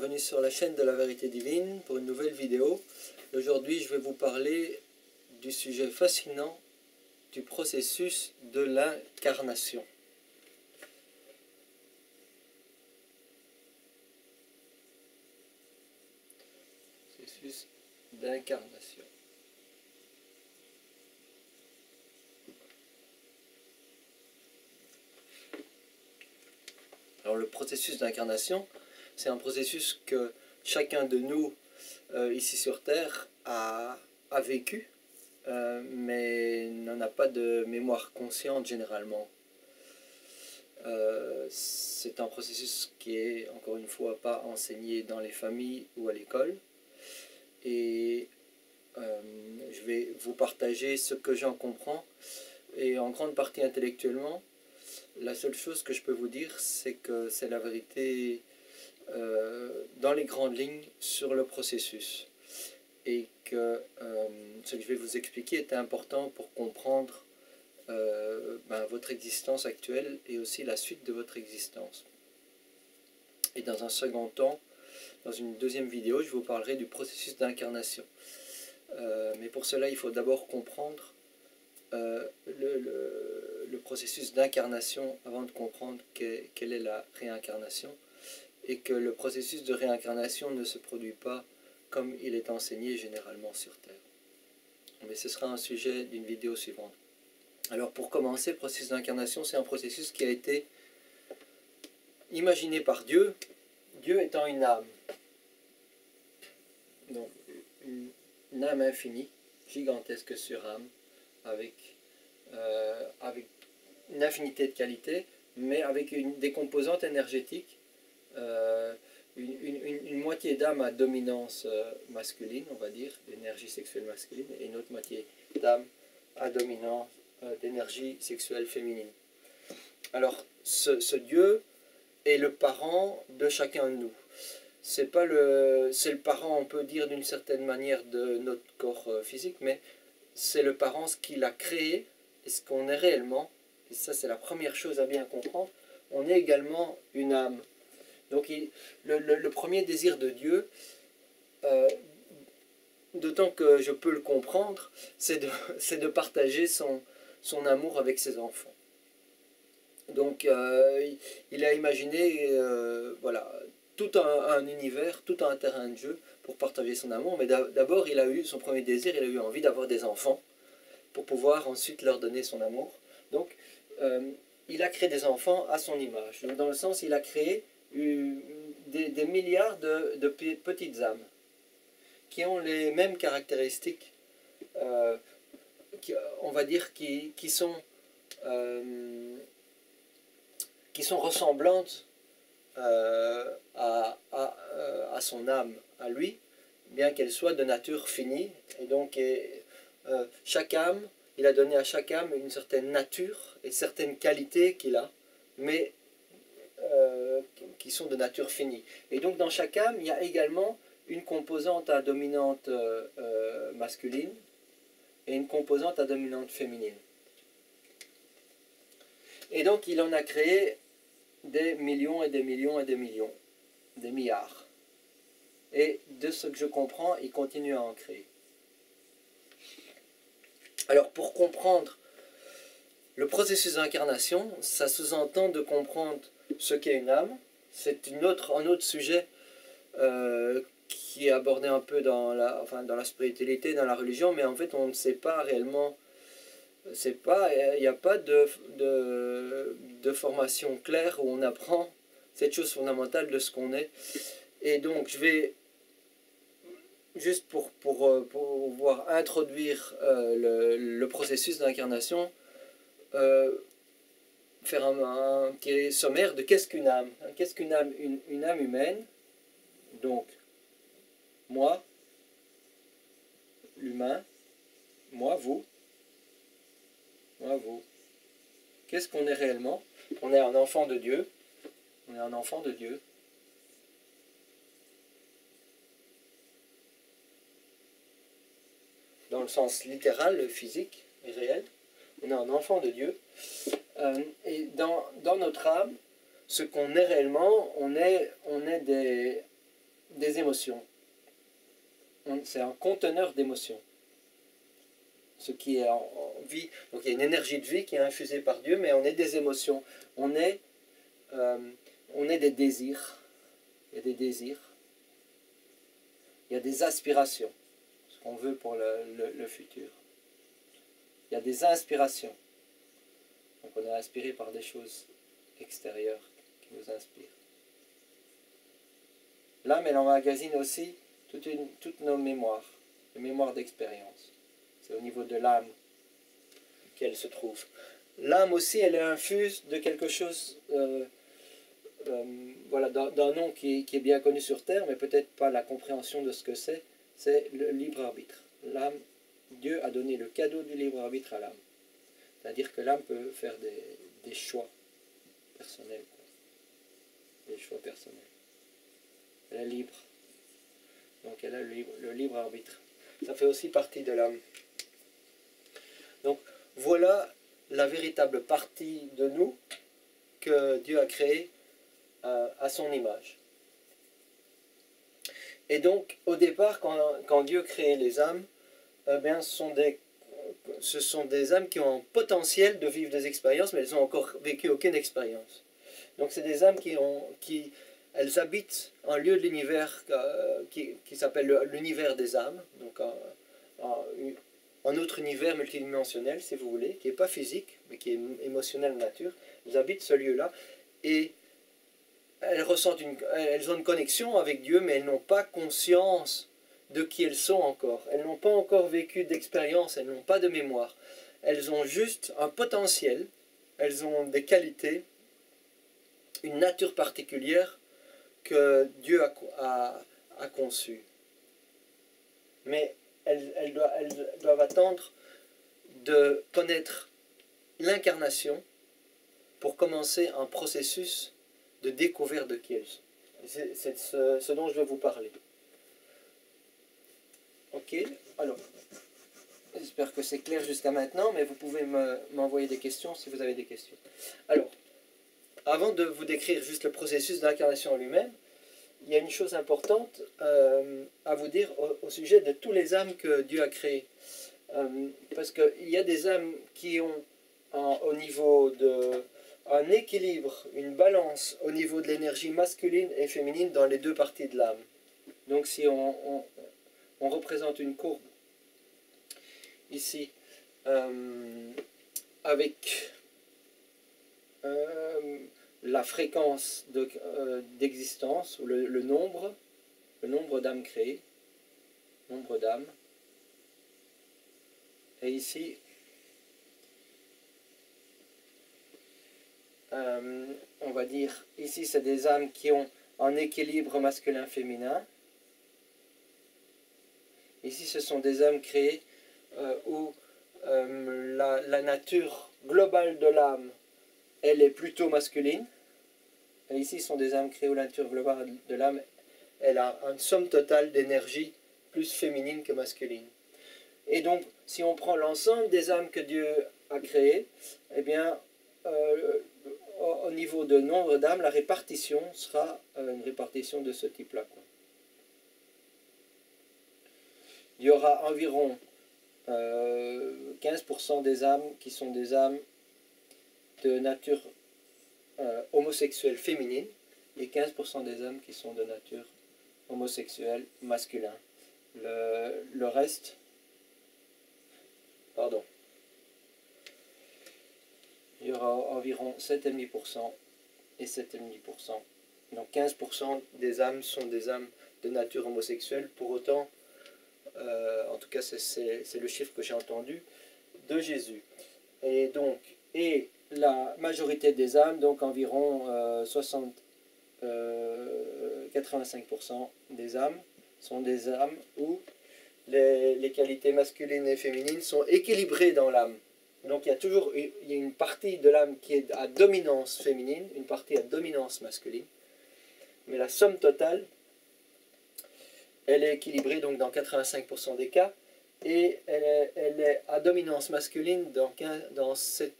bienvenue sur la chaîne de la vérité divine pour une nouvelle vidéo. Aujourd'hui, je vais vous parler du sujet fascinant du processus de l'incarnation. Processus d'incarnation. Alors le processus d'incarnation, c'est un processus que chacun de nous, ici sur Terre, a vécu, mais n'en a pas de mémoire consciente généralement. C'est un processus qui est, encore une fois, pas enseigné dans les familles ou à l'école. Et je vais vous partager ce que j'en comprends, et en grande partie intellectuellement. La seule chose que je peux vous dire, c'est que c'est la vérité dans les grandes lignes sur le processus. Et que ce que je vais vous expliquer est important pour comprendre votre existence actuelle et aussi la suite de votre existence. Et dans un second temps, dans une deuxième vidéo, je vous parlerai du processus d'incarnation. Mais pour cela, il faut d'abord comprendre le processus d'incarnation avant de comprendre quelle est la réincarnation, et que le processus de réincarnation ne se produit pas comme il est enseigné généralement sur Terre. Mais ce sera un sujet d'une vidéo suivante. Alors pour commencer, le processus d'incarnation, c'est un processus qui a été imaginé par Dieu, Dieu étant une âme. Donc une âme infinie, gigantesque sur âme, avec une infinité de qualités, mais avec des composantes énergétiques, une moitié d'âme à dominance masculine, on va dire, d'énergie sexuelle masculine, et une autre moitié d'âme à dominance d'énergie sexuelle féminine. Alors, ce Dieu est le parent de chacun de nous. C'est le parent, on peut dire d'une certaine manière, de notre corps physique, mais c'est le parent, ce qu'il a créé, et ce qu'on est réellement. Et ça, c'est la première chose à bien comprendre. On est également une âme. Donc, le premier désir de Dieu, d'autant que je peux le comprendre, c'est de partager son amour avec ses enfants. Donc, il a imaginé tout un univers, tout un terrain de jeu pour partager son amour. Mais d'abord, il a eu son premier désir, il a eu envie d'avoir des enfants pour pouvoir ensuite leur donner son amour. Donc, il a créé des enfants à son image. Donc, dans le sens, il a créé des milliards de petites âmes qui ont les mêmes caractéristiques, on va dire, qui sont ressemblantes à son âme, à lui, bien qu'elle soit de nature finie. Et donc, chaque âme, il a donné à chaque âme une certaine nature et certaines qualités qu'il a, mais qui sont de nature finie. Et donc, dans chaque âme, il y a également une composante à dominante masculine et une composante à dominante féminine. Et donc, il en a créé des millions et des millions et des millions, des milliards. Et de ce que je comprends, il continue à en créer. Alors, pour comprendre le processus d'incarnation, ça sous-entend de comprendre ce qu'est une âme. C'est un autre sujet qui est abordé un peu dans la spiritualité, dans la religion, mais en fait, on ne sait pas réellement. Il n'y a pas de formation claire où on apprend cette chose fondamentale de ce qu'on est. Et donc, je vais, juste pour pouvoir introduire le processus d'incarnation, faire un petit sommaire de qu'est-ce qu'une âme. Qu'est-ce qu'une âme? Une âme humaine, donc moi, l'humain, moi, vous. Qu'est-ce qu'on est réellement? On est un enfant de Dieu. On est un enfant de Dieu. Dans le sens littéral, physique et réel. On est un enfant de Dieu. Et dans notre âme, ce qu'on est réellement, on est des émotions. C'est un conteneur d'émotions. Ce qui est en vie. Donc il y a une énergie de vie qui est infusée par Dieu, mais on est des émotions. On est des désirs. Il y a des désirs. Il y a des aspirations. Ce qu'on veut pour le futur. Il y a des inspirations. Donc on est inspiré par des choses extérieures qui nous inspirent. L'âme, elle emmagasine aussi toutes nos mémoires, les mémoires d'expérience. C'est au niveau de l'âme qu'elle se trouve. L'âme aussi, elle est infuse de quelque chose, voilà, d'un nom qui est bien connu sur Terre, mais peut-être pas la compréhension de ce que c'est le libre arbitre. L'âme, Dieu a donné le cadeau du libre arbitre à l'âme. C'est-à-dire que l'âme peut faire des choix personnels. Des choix personnels. Elle est libre. Donc elle a le libre arbitre. Ça fait aussi partie de l'âme. Donc voilà la véritable partie de nous que Dieu a créée à son image. Et donc au départ, quand Dieu crée les âmes, eh bien, ce sont des âmes qui ont un potentiel de vivre des expériences, mais elles n'ont encore vécu aucune expérience. Donc c'est des âmes elles habitent un lieu de l'univers qui s'appelle l'univers des âmes, donc un autre univers multidimensionnel, si vous voulez, qui n'est pas physique, mais qui est émotionnel en nature. Elles habitent ce lieu-là et elles ont une connexion avec Dieu, mais elles n'ont pas conscience de qui elles sont encore. Elles n'ont pas encore vécu d'expérience, elles n'ont pas de mémoire. Elles ont juste un potentiel, elles ont des qualités, une nature particulière que Dieu a conçue. Mais elles doivent attendre de connaître l'incarnation pour commencer un processus de découverte de qui elles sont. C'est ce dont je vais vous parler. Ok, alors, j'espère que c'est clair jusqu'à maintenant, mais vous pouvez m'envoyer des questions si vous avez des questions. Alors, avant de vous décrire juste le processus d'incarnation en lui-même, il y a une chose importante à vous dire au sujet de tous les âmes que Dieu a créées. Parce qu'il y a des âmes qui ont au niveau un équilibre, une balance au niveau de l'énergie masculine et féminine dans les deux parties de l'âme. Donc si on représente une courbe ici avec la fréquence d'existence ou le nombre d'âmes créées, nombre d'âmes, et ici on va dire ici c'est des âmes qui ont un équilibre masculin-féminin. Ici, ce sont des âmes créées où la nature globale de l'âme, elle est plutôt masculine. Et ici, ce sont des âmes créées où la nature globale de l'âme, elle a une somme totale d'énergie plus féminine que masculine. Et donc, si on prend l'ensemble des âmes que Dieu a créées, eh bien, au niveau de nombre d'âmes, la répartition sera une répartition de ce type-là. Il y aura environ 15% des âmes qui sont des âmes de nature homosexuelle féminine et 15% des âmes qui sont de nature homosexuelle masculin. Le reste, pardon, il y aura environ 7,5% et 7,5%. Donc 15% des âmes sont des âmes de nature homosexuelle. Pour autant, en tout cas c'est le chiffre que j'ai entendu de Jésus. Et donc, la majorité des âmes, donc environ 85% des âmes, sont des âmes où les qualités masculines et féminines sont équilibrées dans l'âme. Donc il y a une partie de l'âme qui est à dominance féminine, une partie à dominance masculine, mais la somme totale, elle est équilibrée donc dans 85% des cas, et elle est à dominance masculine dans 7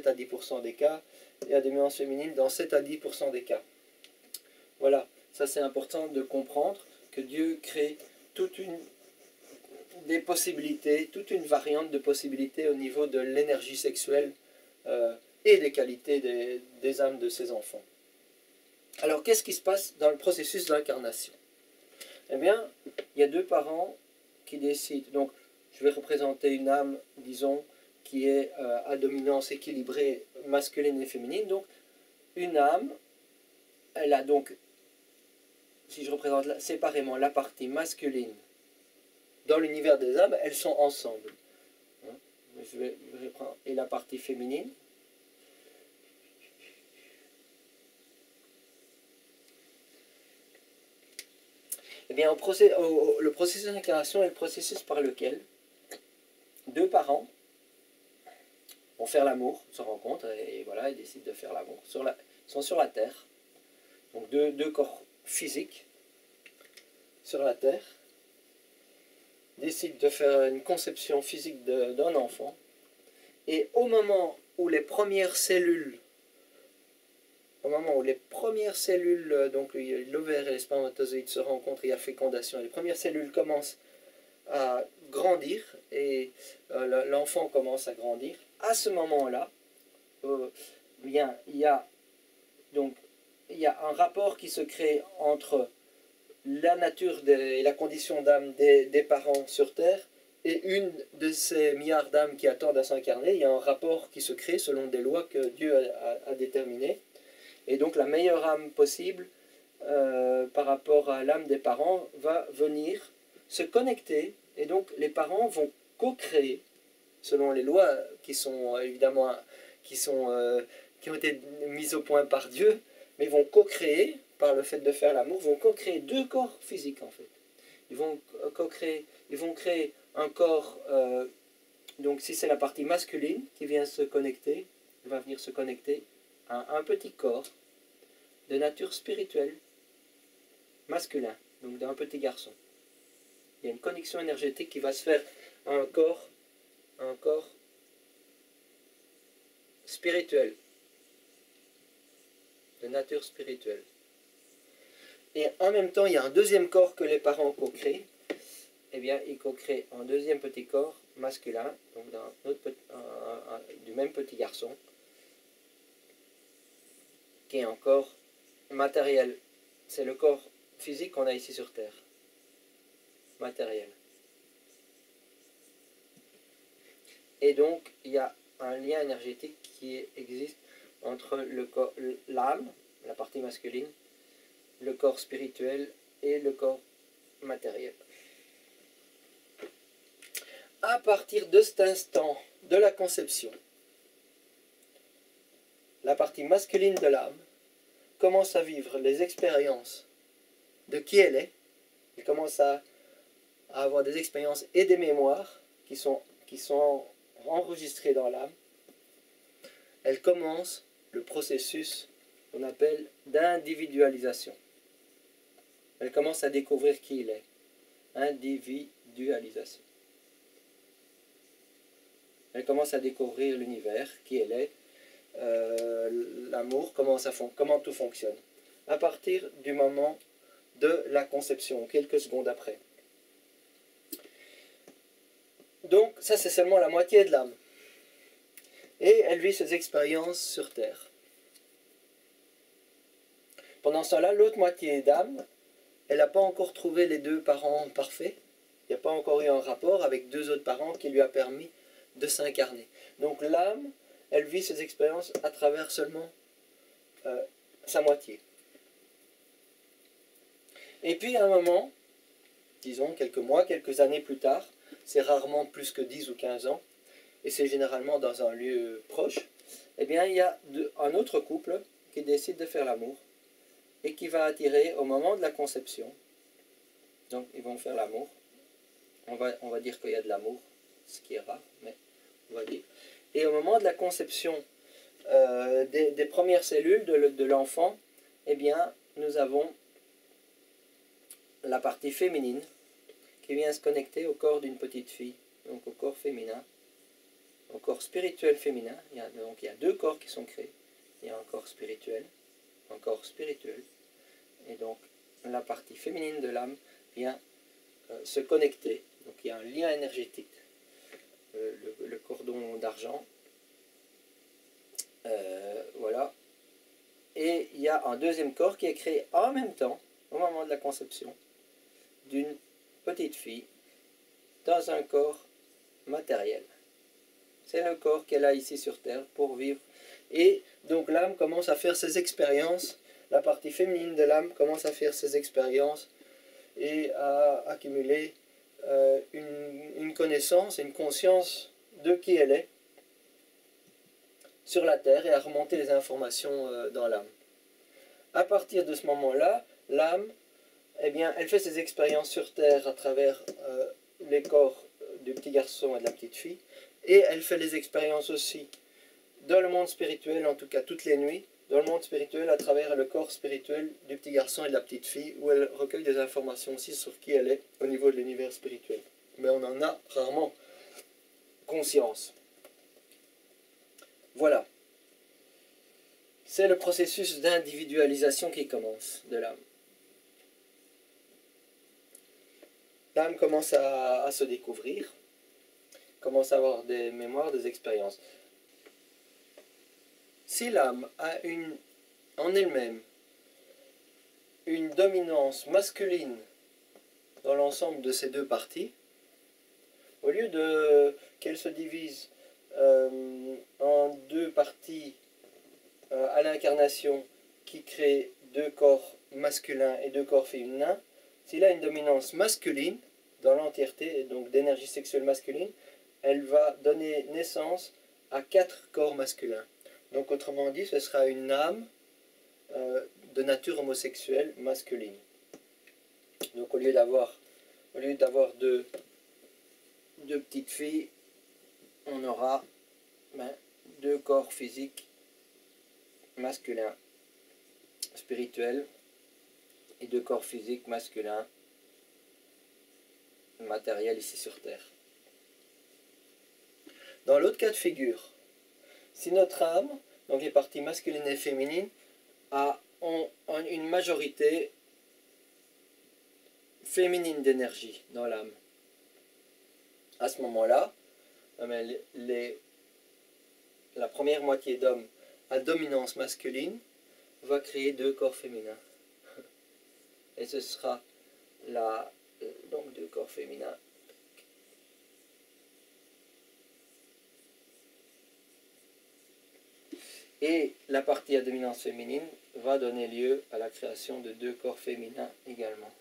à 10% des cas, et à dominance féminine dans 7 à 10% des cas. Voilà, Ça c'est important de comprendre que Dieu crée des possibilités, toute une variante de possibilités au niveau de l'énergie sexuelle et des qualités des âmes de ses enfants. Alors qu'est-ce qui se passe dans le processus de l'incarnation? Eh bien, il y a deux parents qui décident. Donc, je vais représenter une âme, disons, qui est à dominance équilibrée masculine et féminine. Donc, une âme, elle a donc, si je représente séparément la partie masculine dans l'univers des âmes, elles sont ensemble. Je prends, et la partie féminine. Eh bien, le processus d'incarnation est le processus par lequel deux parents vont faire l'amour, se rencontrent et voilà, ils décident de faire l'amour. Ils sont sur la terre, donc deux corps physiques sur la terre, décident de faire une conception physique d'un enfant, et au moment où les premières cellules, donc l'ovaire et les spermatozoïdes se rencontrent, il y a fécondation, et les premières cellules commencent à grandir, et l'enfant commence à grandir, à ce moment-là, il y a un rapport qui se crée entre la nature et la condition d'âme des parents sur Terre et une de ces milliards d'âmes qui attendent à s'incarner. Il y a un rapport qui se crée selon des lois que Dieu a déterminées. Et donc la meilleure âme possible par rapport à l'âme des parents va venir se connecter. Et donc les parents vont co-créer, selon les lois qui sont évidemment qui ont été mises au point par Dieu, mais vont co-créer, par le fait de faire l'amour, vont co-créer deux corps physiques en fait. Ils vont créer un corps, donc si c'est la partie masculine qui vient se connecter, il va venir se connecter à un petit corps de nature spirituelle, masculin, donc d'un petit garçon. Il y a une connexion énergétique qui va se faire à un corps spirituel, de nature spirituelle. Et en même temps, il y a un deuxième corps que les parents co-créent. Eh bien, ils co-créent un deuxième petit corps masculin, donc du même petit garçon, qui est un corps matériel. C'est le corps physique qu'on a ici sur Terre. Matériel. Et donc, il y a un lien énergétique qui existe entre l'âme, la partie masculine, le corps spirituel et le corps matériel. À partir de cet instant de la conception, la partie masculine de l'âme commence à vivre les expériences de qui elle est. Elle commence à avoir des expériences et des mémoires qui sont enregistrées dans l'âme. Elle commence le processus qu'on appelle d'individualisation. Elle commence à découvrir qui il est. Individualisation. Elle commence à découvrir l'univers, qui elle est, l'amour, comment tout fonctionne. À partir du moment de la conception, quelques secondes après. Donc, ça c'est seulement la moitié de l'âme. Et elle vit ses expériences sur Terre. Pendant ce temps-là, l'autre moitié d'âme, elle n'a pas encore trouvé les deux parents parfaits. Il n'y a pas encore eu un rapport avec deux autres parents qui lui a permis de s'incarner. Donc l'âme, elle vit ses expériences à travers seulement sa moitié. Et puis à un moment, disons quelques mois, quelques années plus tard, c'est rarement plus que 10 ou 15 ans, et c'est généralement dans un lieu proche, eh bien il y a un autre couple qui décide de faire l'amour, et qui va attirer au moment de la conception. Donc ils vont faire l'amour. On va dire qu'il y a de l'amour, ce qui est rare, mais on va dire. Et au moment de la conception des premières cellules de l'enfant, eh bien, nous avons la partie féminine qui vient se connecter au corps d'une petite fille, donc au corps féminin, au corps spirituel féminin. Donc il y a deux corps qui sont créés. Il y a un corps spirituel, et donc la partie féminine de l'âme vient se connecter. Donc il y a un lien énergétique, le cordon d'argent. Voilà. Et il y a un deuxième corps qui est créé en même temps, au moment de la conception, d'une petite fille dans un corps matériel. C'est le corps qu'elle a ici sur Terre pour vivre. Et donc l'âme commence à faire ses expériences, la partie féminine de l'âme commence à faire ses expériences et à accumuler une connaissance, une conscience de qui elle est sur la Terre et à remonter les informations dans l'âme. À partir de ce moment-là, l'âme, eh bien, elle fait ses expériences sur Terre à travers les corps du petit garçon et de la petite fille, et elle fait les expériences aussi dans le monde spirituel, en tout cas toutes les nuits, dans le monde spirituel à travers le corps spirituel du petit garçon et de la petite fille, où elle recueille des informations aussi sur qui elle est au niveau de l'univers spirituel. Mais on en a rarement conscience. Voilà. C'est le processus d'individualisation qui commence de l'âme. L'âme commence à se découvrir, commence à avoir des mémoires, des expériences. Si l'âme a en elle-même une dominance masculine dans l'ensemble de ces deux parties, au lieu qu'elle se divise en deux parties à l'incarnation qui créent deux corps masculins et deux corps féminins, s'il a une dominance masculine dans l'entièreté, donc d'énergie sexuelle masculine, elle va donner naissance à 4 corps masculins. Donc autrement dit, ce sera une âme de nature homosexuelle masculine. Donc au lieu d'avoir deux petites filles, on aura deux corps physiques masculins spirituels et deux corps physiques masculins matériels ici sur Terre. Dans l'autre cas de figure, si notre âme, donc les parties masculines et féminines, ont une majorité féminine d'énergie dans l'âme, à ce moment-là, la première moitié d'homme à dominance masculine va créer deux corps féminins. Et ce sera donc deux corps féminins. Et la partie à dominance féminine va donner lieu à la création de deux corps féminins également.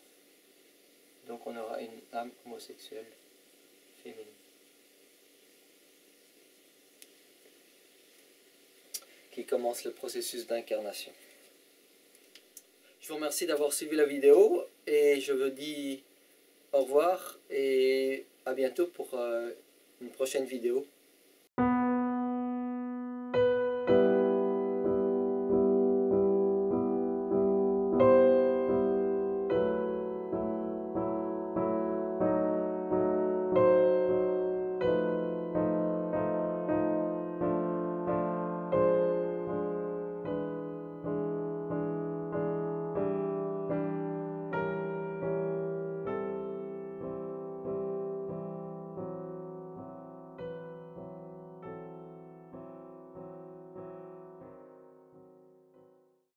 Donc on aura une âme homosexuelle féminine. Qui commence le processus d'incarnation. Je vous remercie d'avoir suivi la vidéo et je vous dis au revoir et à bientôt pour une prochaine vidéo.